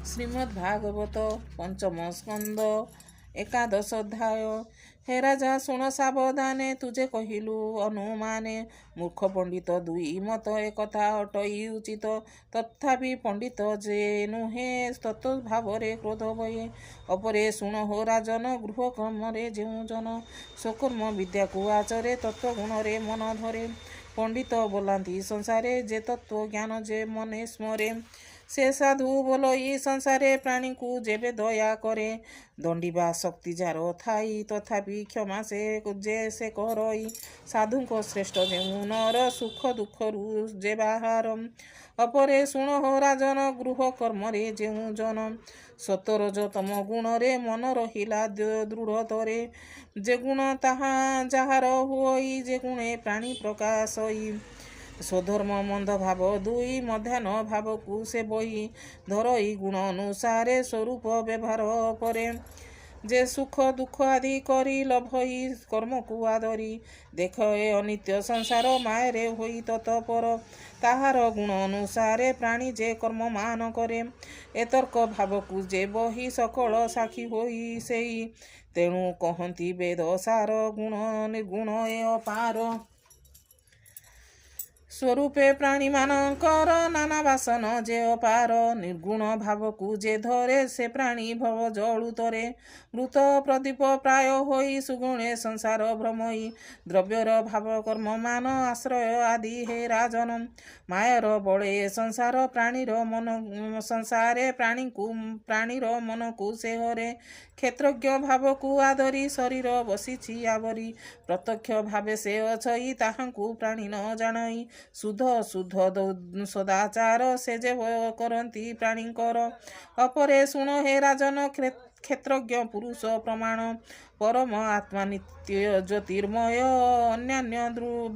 ଶ୍ରୀମଦ୍ଭାଗବତ ପଞ୍ଚମ ସ୍କନ୍ଦ ଏକାଦଶ ଅଧ୍ୟାୟ। ହେ ରାଜା ଶୁଣ ସାବଧାନେ, ତୁଜେ କହିଲୁ ଅନୁମାନେ। ମୂର୍ଖ ପଣ୍ଡିତ ଦୁଇ ମତ ଏକଥା ଅଟଇ ଉଚିତ। ତଥାପି ପଣ୍ଡିତ ଯେ ନୁହେଁ ତତ୍ତ୍ୱ ଭାବରେ କ୍ରୋଧ ଭୟେ। ଅପରେ ଶୁଣ ହୋ ରାଜନ, ଗୃହ କର୍ମରେ ଯେଉଁ ଜନ ସ୍ୱକର୍ମ ବିଦ୍ୟାକୁ ଆଚରେ, ତତ୍ତ୍ୱ ଗୁଣରେ ମନ ଧରେ। ପଣ୍ଡିତ ବୋଲାନ୍ତି ସଂସାରେ, ଯେ ତତ୍ତ୍ୱ ଜ୍ଞାନ ଯେ ମନେ ସ୍ମରେ। ସେ ସାଧୁ ବୋଲଇ ସଂସାରେ, ପ୍ରାଣୀଙ୍କୁ ଯେବେ ଦୟା କରେ। ଦଣ୍ଡିବା ଶକ୍ତି ଯାର ଥାଇ, ତଥାପି କ୍ଷମା ସେ କରଇ। ସାଧୁଙ୍କ ଶ୍ରେଷ୍ଠ ଯେଉଁ ନର, ସୁଖ ଦୁଃଖରୁ ଯେ ବାହାର। ଅପରେ ଶୁଣ ହୋ ରାଜନ, ଗୃହ କର୍ମରେ ଯେଉଁ ଜନ ସତରଜ ତମ ଗୁଣରେ ମନ ରହିଲା ଦୃଢ଼ତରେ। ଯେ ଗୁଣ ତାହା ଯାହାର ହୁଅଇ, ଯେ ଗୁଣେ ପ୍ରାଣୀ ପ୍ରକାଶଇ। ସ୍ୱଧର୍ମ ମନ୍ଦ ଭାବ ଦୁଇ, ମଧ୍ୟାହ୍ନ ଭାବକୁ ସେ ବହି। ଧରଇ ଗୁଣ ଅନୁସାରେ ସ୍ୱରୂପ ବ୍ୟବହାର କରେ। ଯେ ସୁଖ ଦୁଃଖ ଆଦି କରି ଲଭଇ କର୍ମକୁ ଆଦରି। ଦେଖ ଏ ଅନିତ୍ୟ ସଂସାର, ମାୟାରେ ହୋଇ ତତ୍ପର। ତାହାର ଗୁଣ ଅନୁସାରେ ପ୍ରାଣୀ ଯେ କର୍ମମାନ କରେ। ଏ ତର୍କ ଭାବକୁ ଯେ ବହି, ସକଳ ସାକ୍ଷୀ ହୋଇ ସେଇ। ତେଣୁ କହନ୍ତି ବେଦ ସାର, ଗୁଣ ନିର୍ଗୁଣ ଏ ଅପାର। ସ୍ୱରୂପେ ପ୍ରାଣୀମାନଙ୍କର ନାନା ବାସନ ଯେ ଅପାର। ନିର୍ଗୁଣ ଭାବକୁ ଯେ ଧରେ, ସେ ପ୍ରାଣୀ ଭବ ଜଳୁତରେ। ମୃତ ପ୍ରଦୀପ ପ୍ରାୟ ହୋଇ, ସୁଗୁଣେ ସଂସାର ଭ୍ରମଇ। ଦ୍ରବ୍ୟର ଭାବ କର୍ମମାନ ଆଶ୍ରୟ ଆଦି ହେ ରାଜନ। ମାୟାର ବଳେ ସଂସାର, ସଂସାରେ ପ୍ରାଣୀର ମନକୁ ସେ ହରେ। କ୍ଷେତ୍ରଜ୍ଞ ଭାବକୁ ଆଦରି, ଶରୀର ବସିଛି ଆବରି। ପ୍ରତ୍ୟକ୍ଷ ଭାବେ ସେ ଅଛଇ, ତାହାଙ୍କୁ ପ୍ରାଣୀ ନ ଜାଣଇ। ଶୁଦ୍ଧ ଅଶୁଦ୍ଧ ସଦାଚାର, ସେ ଯେ କରନ୍ତି ପ୍ରାଣୀଙ୍କର। ଅପରେ ଶୁଣ ହେ ରାଜନ, କ୍ଷେତ୍ରଜ୍ଞ ପୁରୁଷ ପ୍ରମାଣ। ପରମ ଆତ୍ମା ନିତ୍ୟ ଜ୍ୟୋତିର୍ମୟ, ଅନ୍ୟାନ୍ୟ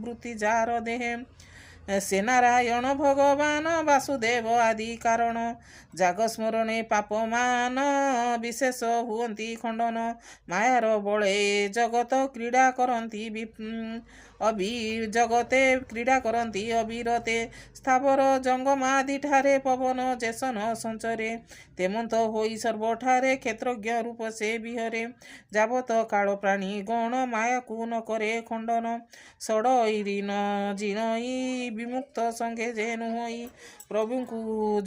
ବୃତ୍ତି ଯାର ଦେହେ। ସେ ନାରାୟଣ ଭଗବାନ, ବାସୁଦେବ ଆଦି କାରଣ। ଜାଗ ସ୍ମରଣେ ପାପମାନ ବିଶେଷ ହୁଅନ୍ତି ଖଣ୍ଡନ। ମାୟାର ବଳେ ଜଗତ କ୍ରୀଡ଼ା କରନ୍ତି ଅବିରତେ। ସ୍ଥାବର ଜଙ୍ଗମାଦିଠାରେ ପବନ ଯେସନ ସଞ୍ଚରେ। ତେମନ୍ତ ହୋଇ ସର୍ବଠାରେ, କ୍ଷେତ୍ରଜ୍ଞ ରୂପ ସେ ବିହରେ। ଯାବତ କାଳ ପ୍ରାଣୀ ଗଣ, ମାୟାକୁ ନ କରେ ଖଣ୍ଡନ। ଷଡ଼ଇ ନ ଜିଣଇ, ବିମୁକ୍ତ ସଙ୍ଗେ ଯେ ନୁହଇ। ପ୍ରଭୁଙ୍କୁ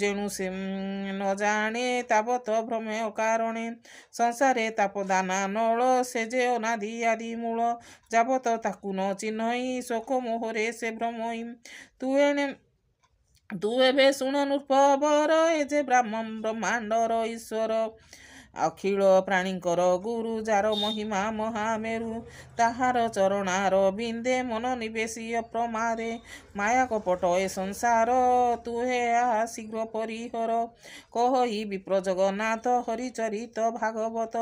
ଯେଣୁ ସେ ନ ଜାଣେ, ତାବତ ଭ୍ରମେ ଅକାରଣେ। ସଂସାରେ ତାପଦାନା ନଳ, ସେ ଯେ ଅନାଦି ଆଦି ମୂଳ। ଯାବତ ତାକୁ ନ ଚିହ୍ନଇ, ଶୋକ ମୋହରେ ସେ ଭ୍ରମଇ। ତୁ ଏବେ ଶୁଣ ନୃପବର, ଏ ଯେ ବ୍ରହ୍ମାଣ୍ଡର ଈଶ୍ୱର। ଅଖିଳ ପ୍ରାଣୀଙ୍କର ଗୁରୁ, ଯାର ମହିମା ମହାମେରୁ। ତାହାର ଚରଣାର ବିନ୍ଦେ, ମନ ନିବେଶି ଅପ୍ରମାଦେ। ମାୟା କପଟ ଏ ସଂସାର, ତୁ ଏହା ଶୀଘ୍ର ପରିହର। କହଇ ବିପ୍ର ଜଗନ୍ନାଥ, ହରିଚରିତ ଭାଗବତ।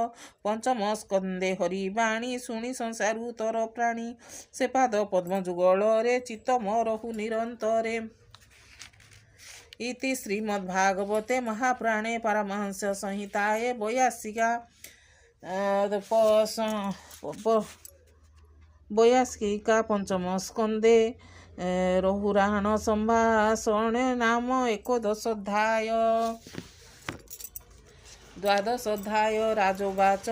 ପଞ୍ଚମ ସ୍କନ୍ଧେ ହରି ବାଣୀ, ଶୁଣି ସଂସାରୁ ତର ପ୍ରାଣୀ। ସେ ପାଦ ପଦ୍ମ ଯୁଗଳରେ, ଚିତ୍ତ ମୋ ରହୁ ନିରନ୍ତରେ। ଇତି ଶ୍ରୀମଦ୍ଭାଗବତେ ମହାପୁରାଣେ ପାରମହଂସ ସଂହିତାଏ ବୈୟାସିକା ପଞ୍ଚମ ସ୍କନ୍ଧେ ରହୁରାଣ ସମ୍ଭାଷଣେ ନାମ ଏକଦଶ ଅଧ୍ୟାୟ। ଦ୍ୱାଦଶ ଅଧ୍ୟାୟ। ରାଜୋବାଚ।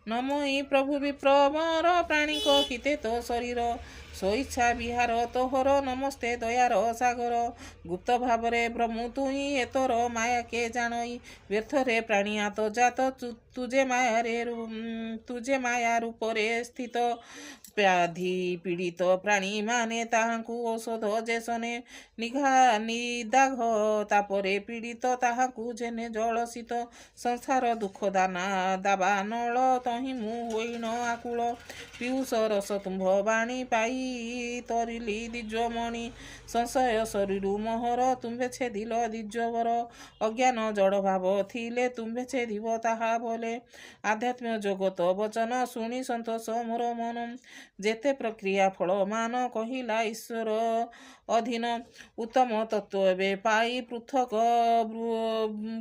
ନମୋଇ ପ୍ରଭୁ ବିପ୍ରବର, ପ୍ରାଣୀଙ୍କ ହିତେ ତୋ ଶରୀର। ସ୍ୱଇଚ୍ଛା ବିହାର ତୋହର, ନମସ୍ତେ ଦୟାର ସାଗର। ଗୁପ୍ତ ଭାବରେ ବ୍ରହ୍ମୁ ତୁହି, ଏତର ମାୟା କେ ଜାଣଇ। ବ୍ୟର୍ଥରେ ପ୍ରାଣୀ ଆତଜାତ, ତୁଜେ ମାୟା ରୂପରେ ସ୍ଥିତ। ବ୍ୟାଧି ପୀଡ଼ିତ ପ୍ରାଣୀମାନେ, ତାହାଙ୍କୁ ଔଷଧ ଯେସନେ। ନିଦାଘ ତାପରେ ପୀଡ଼ିତ, ତାହାଙ୍କୁ ଯେନେ ଜଳ ଶୀତ। ସଂସାର ଦୁଃଖ ଦାବାନଳ, ତହିଁ ମୁଁ ହୋଇଣ ଆକୁଳ। ପିୟୁଷ ରସ ତୁମ୍ଭ ବାଣୀ ପାଇ, ତରିଲି ଦିଜ୍ୟମଣି ସଂଶୟ ଶରୀରୁ ମୋହର ତୁମ୍ଭେ ଛେଦିଲ ଦିଜ୍ୟବର ଅଜ୍ଞାନ ଜଡ଼ ଭାବ ଥିଲେ ତୁମ୍ଭେ ଛେଦିବ ତାହା ବୋଲେ ଆଧ୍ୟାତ୍ମ ଜଗତ ବଚନ ଶୁଣି ସନ୍ତୋଷ ମୋର ମନ ଯେତେ ପ୍ରକ୍ରିୟା ଫଳ ମାନ କହିଲା ଈଶ୍ୱର ଅଧୀନ ଉତ୍ତମ ତତ୍ତ୍ୱ ଏବେ ପାଇ ପୃଥକ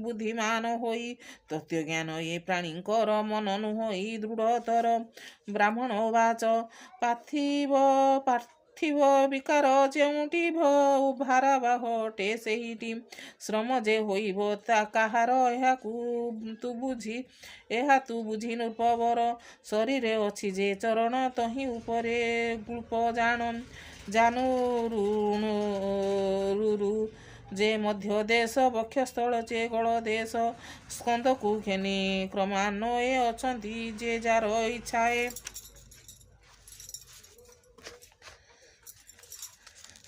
ବୁଦ୍ଧିମାନ ହୋଇ ତତ୍ତ୍ୱ ଜ୍ଞାନ ଏ ପ୍ରାଣୀଙ୍କର ମନ ନୁହୋଇ ଦୃଢ଼ତର ବ୍ରାହ୍ମଣ ବାଚ ପାର୍ଥିବ ବିକାର ଯେଉଁଠି ଭାରାବାହ ଅଟେ ସେହିଟି ଶ୍ରମ ଯେ ହୋଇବ ତା କାହାର ଏହା ତୁ ବୁଝି ନୃପବର ଶରୀରେ ଅଛି ଯେ ଚରଣ ତହିଁ ଉପରେ ଗଳ୍ପ ଜାନୁ ଯେ ମଧ୍ୟ ଦେଶ ବକ୍ଷସ୍ଥଳ ଯେ ଗଳ ଦେଶ ସ୍କନ୍ଦକୁ ଘେନି କ୍ରମାନ୍ୱये ଅଛନ୍ତି ଯେ ଯାର ଇଚ୍ଛାଏ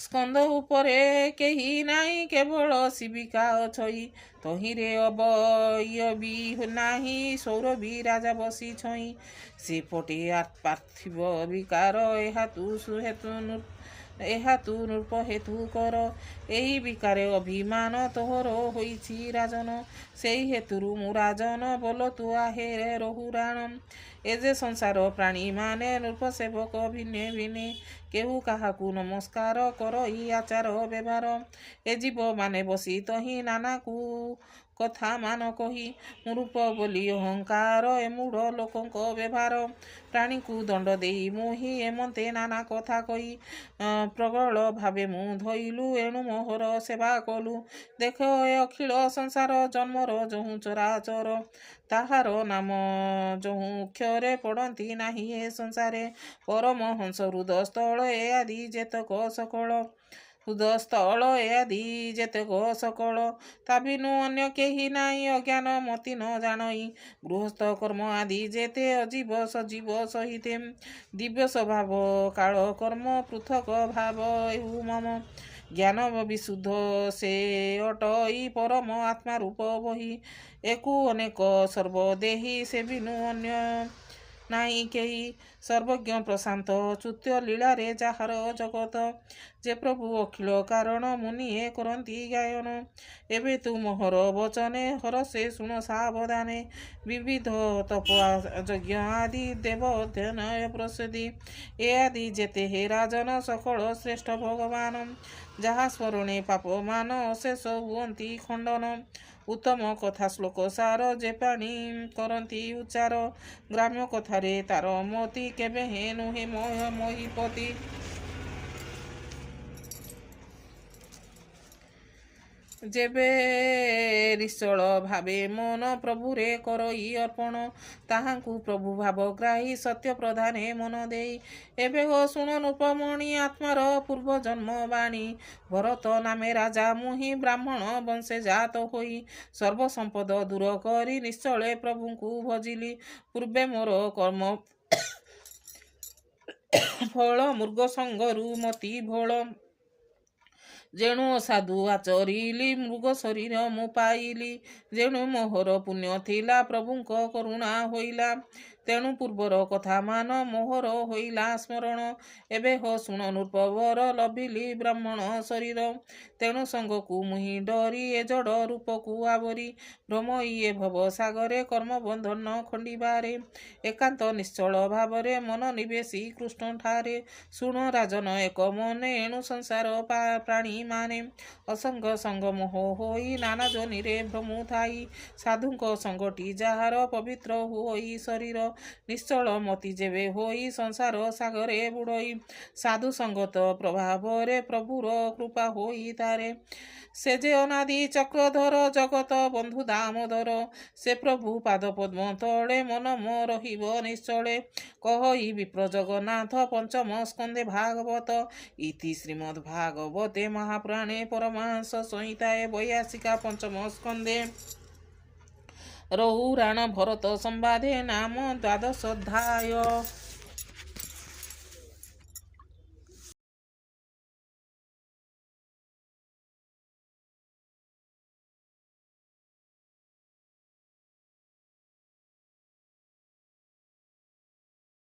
ସ୍କନ୍ଦ ଉପରେ କେହି ନାହିଁ କେବଳ ଶିବିକା ଅଛଇ ତହିଁରେ ଅବୟବୀ ନାହିଁ ସୌରଭୀ ରାଜା ବସି ଛଇଁ ସେପଟେ ପାର୍ଥିବ ବିକାର ଏହା ତୁ ନୃପ ହେତୁ କର ଏହି ବିକାରେ ଅଭିମାନ ତୋହର ହୋଇଛି ରାଜନ ସେଇ ହେତୁରୁ ମୁଁ ରାଜନ ବୋଲ ତୁ ଆହେରେ ରହୁରାଣ ଏ ଯେ ସଂସାର ପ୍ରାଣୀମାନେ ନୃପ ସେବକ ଭିନେ ଭିନେ କେହୁ କାହାକୁ ନମସ୍କାର କର ଇ ଆଚାର ବ୍ୟବହାର ଏ ଜୀବମାନେ ବସି ତହିଁ ନାନାକୁ କଥା ମାନ କହି ରୂପ ବୋଲି ଅହଙ୍କାର ଏ ମୂଢ଼ ଲୋକଙ୍କ ବ୍ୟବହାର ପ୍ରାଣୀକୁ ଦଣ୍ଡ ଦେଇ ମୋହି ଏମନ୍ତେ ନାନା କଥା କହି ପ୍ରବଳ ଭାବେ ମୁଁ ଧଇଲୁ ଏଣୁ ମୋହର ସେବା କଲୁ ଦେଖ ଏ ଅଖିଳ ସଂସାର ଜନ୍ମର ଯହୁଁ ଚରାଚର ତାହାର ନାମ ଯହୁଁ ଅକ୍ଷରେ ପଡ଼ନ୍ତି ନାହିଁ ଏ ସଂସାରେ ପରମହଂସ ହୃଦସ୍ଥଳ ଏ ଆଦି ଯେତକ ସକଳ ହୃଦସ୍ଥଳ ଏ ଆଦି ଯେତକ ସକଳ ତା ବିନୁ ଅନ୍ୟ କେହି ନାହିଁ ଅଜ୍ଞାନ ମତି ନ ଜାଣଇ ଗୃହସ୍ଥ କର୍ମ ଆଦି ଯେତେ ଅଜୀବ ସଜୀବ ସହିତେ ଦିବ୍ୟ ସ୍ୱଭାବ କାଳ କର୍ମ ପୃଥକ ଭାବ ଏହୁ ମମ ଜ୍ଞାନ ବିଶୁଦ୍ଧ ସେ ଅଟଇ ପରମ ଆତ୍ମା ରୂପ ବହି ଏକୁ ଅନେକ ସର୍ବଦେହି ସେ ବିନୁ ଅନ୍ୟ ନାହିଁ କେହି ସର୍ବଜ୍ଞ ପ୍ରଶାନ୍ତ ଚୁତ୍ୟ ଲୀଳାରେ ଯାହାର ଜଗତ ଯେ ପ୍ରଭୁ ଅଖିଳ କାରଣ ମୁନିଏ କରନ୍ତି ଗାୟନ ଏବେ ତୁ ମୋହର ବଚନେ ହରସେ ଶୁଣ ସାବଧାନେ ବିବିଧ ତପ ଯଜ୍ଞ ଆଦି ଦେବ ଅଧ୍ୟୟନ ପ୍ରସିଦ୍ଧି ଏ ଆଦି ଯେତେ ହେ ରାଜନ ସକଳ ଶ୍ରେଷ୍ଠ ଭଗବାନ ଯାହା ସ୍ମରଣେ ପାପମାନ ଅଶେଷ ହୁଅନ୍ତି ଖଣ୍ଡନ ଉତ୍ତମ କଥା ଶ୍ଲୋକ ସାର ଯେ ପ୍ରାଣୀ କରନ୍ତି ଉଚ୍ଚାର ଗ୍ରାମ୍ୟ କଥାରେ ତାର ମତି କେବେ ହେ ନୁହେଁ ମହିପତି ଯେବେ ରିସଳ ଭାବେ ମନ ପ୍ରଭୁରେ କରଇ ଅର୍ପଣ ତାହାଙ୍କୁ ପ୍ରଭୁ ଭାବଗ୍ରାହୀ ସତ୍ୟ ପ୍ରଧାନେ ମନ ଦେଇ ଏବେ ହୋ ଶୁଣ ନୃପମଣି ଆତ୍ମାର ପୂର୍ବ ଜନ୍ମ ବାଣୀ ଭରତ ନାମେ ରାଜା ମୁହିଁ ବ୍ରାହ୍ମଣ ବଂଶେ ଜାତ ହୋଇ ସର୍ବସମ୍ପଦ ଦୂର କରି ନିଶ୍ଚଳେ ପ୍ରଭୁଙ୍କୁ ଭଜିଲି ପୂର୍ବେ ମୋର କର୍ମ ଫଳ ମୃଗ ସଙ୍ଗରୁ ମତି ଭୋଳ ଯେଣୁ ଅସାଧୁ ଆଚରିଲି ମୃଗ ଶରୀର ମୁଁ ପାଇଲି ଯେଣୁ ମୋହର ପୁଣ୍ୟ ଥିଲା ପ୍ରଭୁଙ୍କ କରୁଣା ହୋଇଲା ତେଣୁ ପୂର୍ବର କଥା ମାନ ମୋହର ହୋଇଲା ସ୍ମରଣ ଏବେ ହୋ ଶୁଣ ନୃପବର ଲଭିଲି ବ୍ରାହ୍ମଣ ଶରୀର ତେଣୁ ସଙ୍ଗକୁ ମୁହିଁ ଡରି ଏ ଜଡ଼ ରୂପକୁ ଆବରି ଭ୍ରମ ଇଏ ଭବ ସାଗରେ କର୍ମବନ୍ଧନ ଖଣ୍ଡିବାରେ ଏକାନ୍ତ ନିଶ୍ଚଳ ଭାବରେ ମନ ନିବେଶୀ କୃଷ୍ଣଠାରେ ଶୁଣ ରାଜନ ଏକ ମନେ ଏଣୁ ସଂସାର ପ୍ରାଣୀ ମାନେ ଅସଙ୍ଗ ସଙ୍ଗ ମୋହ ହୋଇ ନାନା ଜନିରେ ଭ୍ରମୁଥାଇ ସାଧୁଙ୍କ ସଙ୍ଗଟି ଯାହାର ପବିତ୍ର ହୋଇ ଶରୀର ନିଶ୍ଚଳ ମତି ଯେବେ ହୋଇ ସଂସାର ସାଗରେ ବୁଡ଼ଇ ସାଧୁ ସଙ୍ଗତ ପ୍ରଭାବରେ ପ୍ରଭୁର କୃପା ହୋଇ ତାରେ ସେ ଯେ ଅନାଦି ଚକ୍ରଧର ଜଗତ ବନ୍ଧୁ ଦାମୋଦର ସେ ପ୍ରଭୁ ପାଦ ପଦ୍ମ ତଳେ ମନ ମୋ ରହିବ ନିଶ୍ଚଳେ କହଇ ବିପ୍ର ଜଗନ୍ନାଥ ପଞ୍ଚମ ସ୍କନ୍ଧେ ଭାଗବତ ଇତି ଶ୍ରୀମଦ୍ ଭାଗବତେ ମହାପୁରାଣେ ପରମାଂସ ସଂହିତାଏ ବୈୟାସିକା ପଞ୍ଚମ ସ୍କନ୍ଧେ ରହୁରାଣ ଭରତ ସମ୍ବାଦେ ନାମ ଦ୍ୱାଦଶୋଧ୍ୟାୟ।